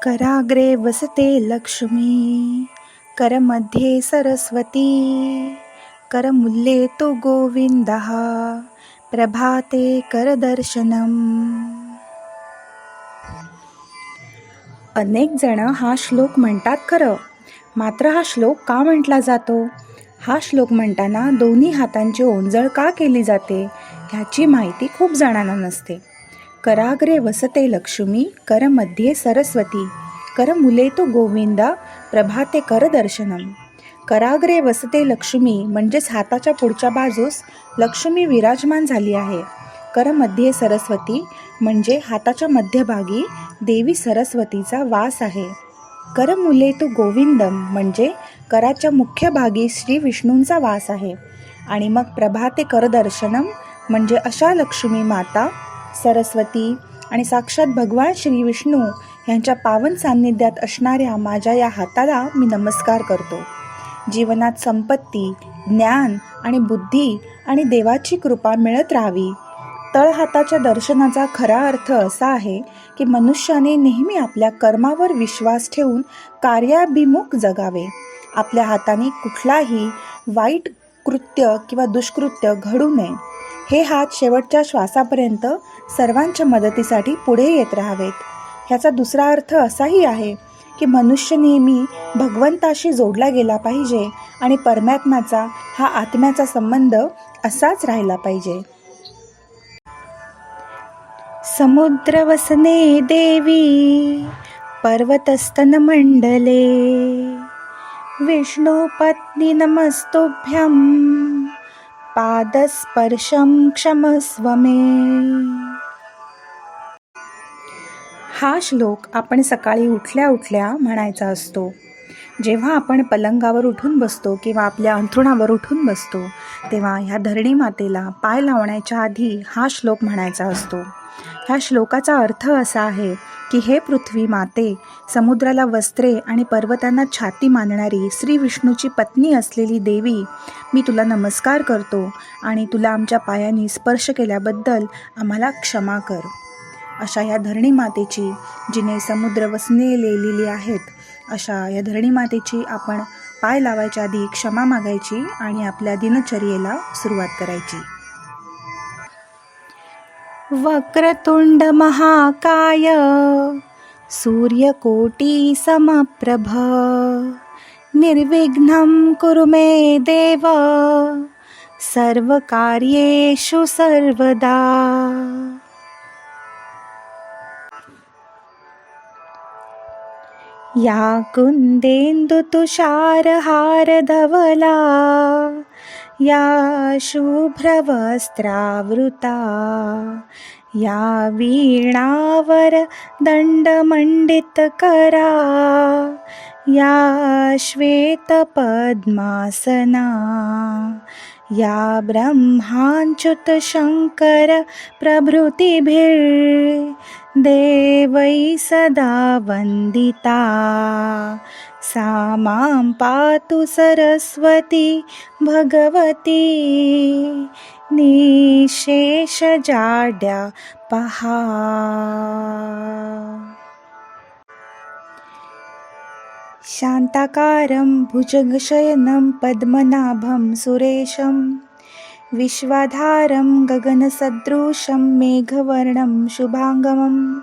कराग्रे वसते लक्ष्मी, करमध्ये सरस्वती, करमूले तो गोविंदः, प्रभाते करदर्शनम्. अनेक जण हा श्लोक म्हणतात खरं, मात्र हा श्लोक का म्हटला जातो? हा श्लोक म्हणताना दोन्ही हातांची ओंजळ का केली जाते ह्याची माहिती खूप जणांना नसते. कराग्रे वसते लक्ष्मी, करमध्ये सरस्वती, करमूले तो गोविंद, प्रभाते करदर्शनम. कराग्रे वसते लक्ष्मी म्हणजेच हाताच्या पुढच्या बाजूस लक्ष्मी विराजमान झाली आहे. करमध्ये सरस्वती म्हणजे हाताच्या मध्यभागी देवी सरस्वतीचा वास आहे. करमूले तो गोविंदम म्हणजे कराच्या मुख्य भागी श्री विष्णूंचा वास आहे. आणि मग प्रभाते करदर्शनम म्हणजे अशा लक्ष्मी माता, सरस्वती आणि साक्षात भगवान श्री विष्णू यांच्या पावन सान्निध्यात असणाऱ्या माझ्या या हाताला मी नमस्कार करतो. जीवनात संपत्ती, ज्ञान आणि बुद्धी आणि देवाची कृपा मिळत राहावी. तळहाताच्या दर्शनाचा खरा अर्थ असा आहे की मनुष्याने नेहमी आपल्या कर्मावर विश्वास ठेवून कार्याभिमुख जगावे. आपल्या हाताने कुठलाही वाईट कृत्य किंवा दुष्कृत्य घडू नये. हे हात शेवटच्या श्वासापर्यंत सर्वांच्या मदतीसाठी पुढे येत राहावेत. ह्याचा दुसरा अर्थ असाही आहे की मनुष्य नेहमी भगवंताशी जोडला गेला पाहिजे आणि परमात्म्याचा हा आत्म्याचा संबंध असाच राहिला पाहिजे. समुद्रवसने देवी, पर्वतस्तनमंडले, विष्णुपत्नी नमस्तुभ्यं, पादस्पर्शं क्षमस्व मे. हा श्लोक आपण सकाळी उठल्या उठल्या म्हणायचा असतो. जेव्हा आपण पलंगावर उठून बसतो किंवा आपल्या अंथरुणावर उठून बसतो तेव्हा ह्या धरणी मातेला पाय लावण्याच्या आधी हा श्लोक म्हणायचा असतो. ह्या श्लोकाचा अर्थ असा आहे की हे पृथ्वी माते, समुद्राला वस्त्रे आणि पर्वतांना छाती मानणारी श्री विष्णूची पत्नी असलेली देवी, मी तुला नमस्कार करतो आणि तुला आमच्या पायांनी स्पर्श केल्याबद्दल आम्हाला क्षमा कर. अशा या धरणी मातेची, जिने समुद्र वसने लिहिलेली आहेत, अशा या धरणी मातेची आपण पाय लावायच्या आधी क्षमा मागायची आणि आपल्या दिनचर्येला सुरुवात करायची. वक्रतुंड महाकाय, सूर्यकोटी समप्रभ, निर्विघ्नं कुरु मे देव, सर्वकार्येषु सर्वदा. या कुंदेन्दु तुषारहार धवला, या शुभ्रवस्त्रावृता, या वीणावर दंडमंडितकरा, या श्वेतपद्मासना, या ब्रह्माच्युत शंकर प्रभृतिभिर्देवै सदा वंदिता, सा मां पातु सरस्वती भगवती, निशेष जाड्या पहा. शांताकारं भुजगशयनं पद्मनाभं सुरेशं, विश्वाधारं गगनसदृशं मेघवर्णं शुभांगमं,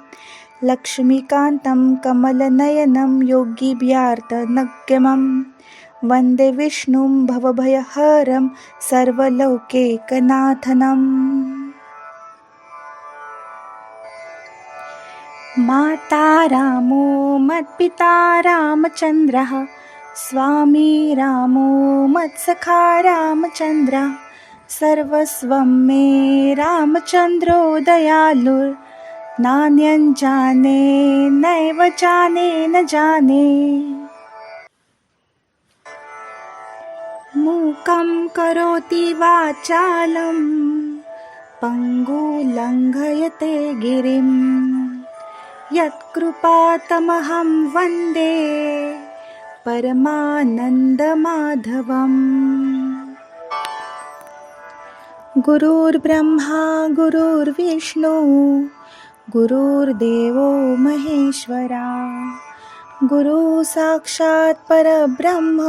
लक्ष्मीकान्तं कमलनयनं योगिभ्यार्तनगम्यं, वन्दे विष्णुं भवभयहरं सर्वलोकैकनाथनं. माता रामो मत्पिता रामचन्द्रः, स्वामी रामो मत्सखा रामचन्द्रः, सर्वस्वं मे रामचन्द्रो दयालुर्, नान्यं जाने नैव जाने न जाने. मूकं करोति वाचालं, पङ्गुलङ्घयते गिरिं, यत्कृपातमहं वन्दे परमानन्दमाधवम्. गुरुर्ब्रह्मा गुरुर्विष्णू, गुरुर्देवो महेश्वरा, गुरु साक्षात् परब्रह्म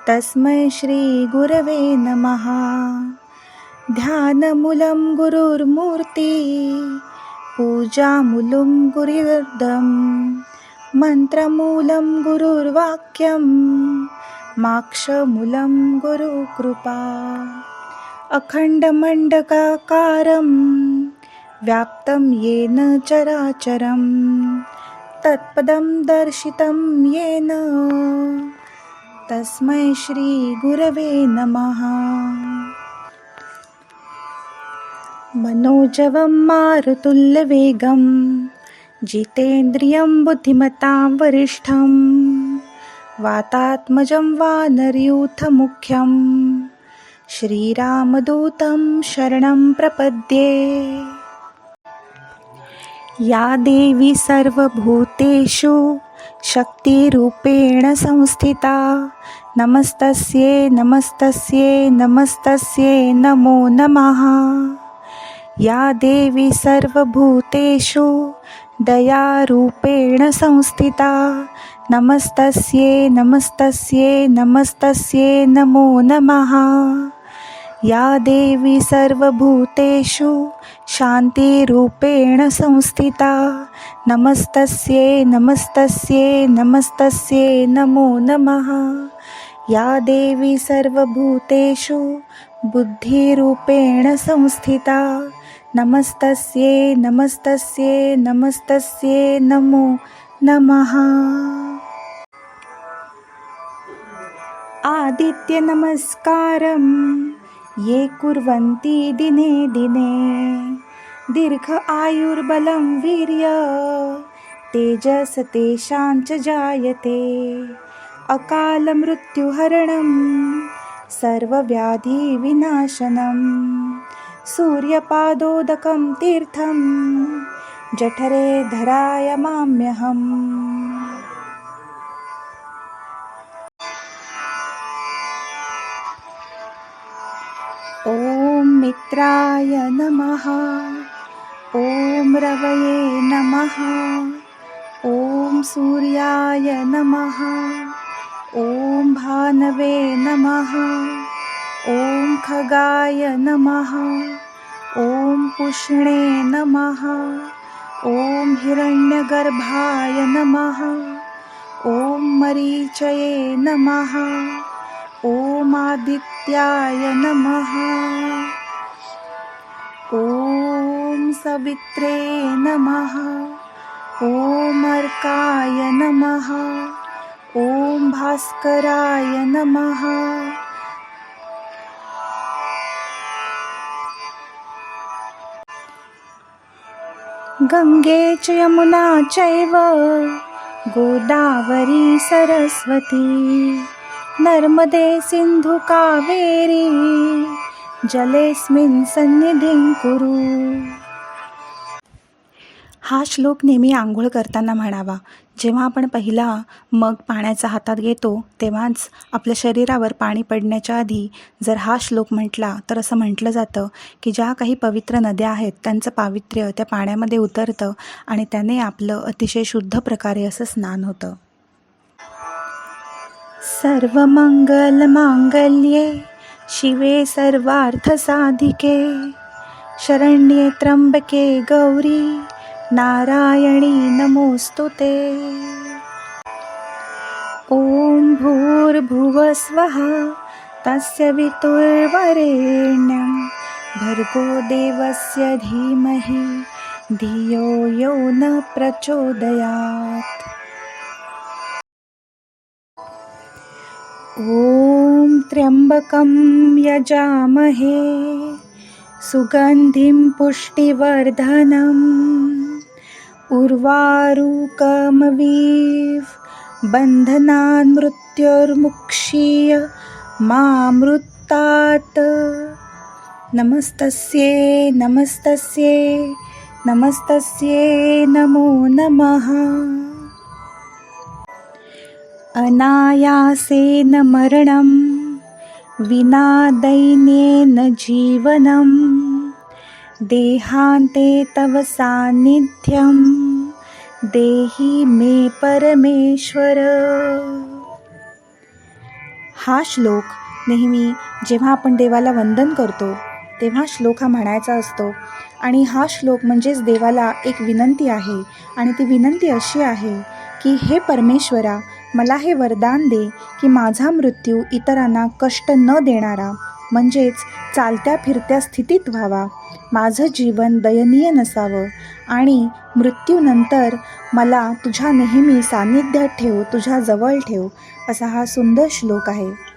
तस्मै श्री गुरवे नमः. ध्यानमूलं गुरुर्मूर्ति पूजामूलं गुरुर्दं मंत्रमूलं गुरुर्वाक्यं मोक्षमूलं गुरुकृपा. अखंडमण्डलाकारं व्याप्तं येन चराचरं तत्पदं दर्शितं येन तस्मै श्री गुरवे नमः. मनोजवं मारुतुल्यवेगं जितेन्द्रियं बुद्धिमतां वरिष्ठं वातात्मजं वानरयूथमुख्यं श्रीरामदूतं शरणं प्रपद्ये. या देवी सर्वभूतेषु शक्तिरूपेण संस्थिता नमस्तस्यै नमस्तस्यै नमस्तस्यै नमो नमः. या देवी सर्वभूतेषु दयारूपेण संस्थिता नमस्तस्यै नमस्तस्यै नमस्तस्यै नमो नमः. या देवी सर्वभूतेषु शान्तिरूपेण संस्थिता नमस्तस्यै नमस्तस्यै नमस्तस्यै नमो नमः. या देवी सर्वभूतेषु बुद्धिरूपेण संस्थिता नमस्तस्यै नमस्तस्यै नमस्तस्यै नमो नमः. आदित्य नमस्कारं ये कुर्वन्ति दिने दिने दीर्घ आयुर्बलं वीर्य तेजस तेषां च जायते. अकाल मृत्युहरणं सर्वव्याधिविनाशनं सूर्यपादोदकं तीर्थं जठरे धरायमाम्यहम्. ॐ मित्राय नमः. ॐ रवये नमः. ॐ सूर्याय नमः. ॐ भानवे नमः. ॐ खगाय नमः. ॐ पुष्णे नमः. ॐ हिरण्यगर्भाय नमः. ॐ मरीचये नमः. ॐ आदित्याय नमः. ॐ सवित्रे नमः. ॐ अर्काय नमः. ॐ भास्कराय नमः. गंगे च यमुना चैव गोदावरी सरस्वती नर्मदे सिंधु कावेरी जलेस्मिन् सन्निधिं कुरु. हा श्लोक नेहमी आंघोळ करताना म्हणावा. जेव्हा आपण पहिला मग पाण्याचा हातात घेतो तेव्हाच आपल्या शरीरावर पाणी पडण्याच्या आधी जर हा श्लोक म्हटला तर असं म्हटलं जातं की ज्या काही पवित्र नद्या आहेत त्यांचं पावित्र्य त्या पाण्यामध्ये उतरतं आणि त्याने आपलं अतिशय शुद्ध प्रकारे असं स्नान होतं. सर्वमंगलमांगल्ये शिवे सर्वार्थसाधिके शरण्ये त्र्यंबके गौरी नारायणी नमोस्तुते. ॐ भूर्भुवस्वः तस्य वितुर्वरेण्यं भर्गो देवस्य धीमहि धियो यो न प्रचोदयात्. ॐ त्र्यंबकं यजामहे सुगन्धिं पुष्टिवर्धनम् उर्वारुकमवीव बन्धनान् मृत्योर्मुक्षीय मामृतात्. नमस्तस्यै नमस्तस्यै नमस्तस्यै नमो नमः. अनायासेन मरणं विना दैन्येन जीवनं देहान्ते तव सान्निध्यं देहि मे परमेश्वर. हा श्लोक नेहमी जेव्हा आपण देवाला वंदन करतो तेव्हा श्लोक हा म्हणायचा असतो. आणि हा श्लोक म्हणजेच देवाला एक विनंती आहे. आणि ती विनंती अशी आहे की हे परमेश्वरा, मला हे वरदान दे की माझा मृत्यू इतरांना कष्ट न देणारा, म्हणजेच चालत्या फिरत्या स्थितीत व्हावा. माझं जीवन दयनीय नसावं आणि मृत्यूनंतर मला तुझ्या नेहमी सान्निध्यात ठेव, तुझ्या जवळ ठेव. असा हा सुंदर श्लोक आहे.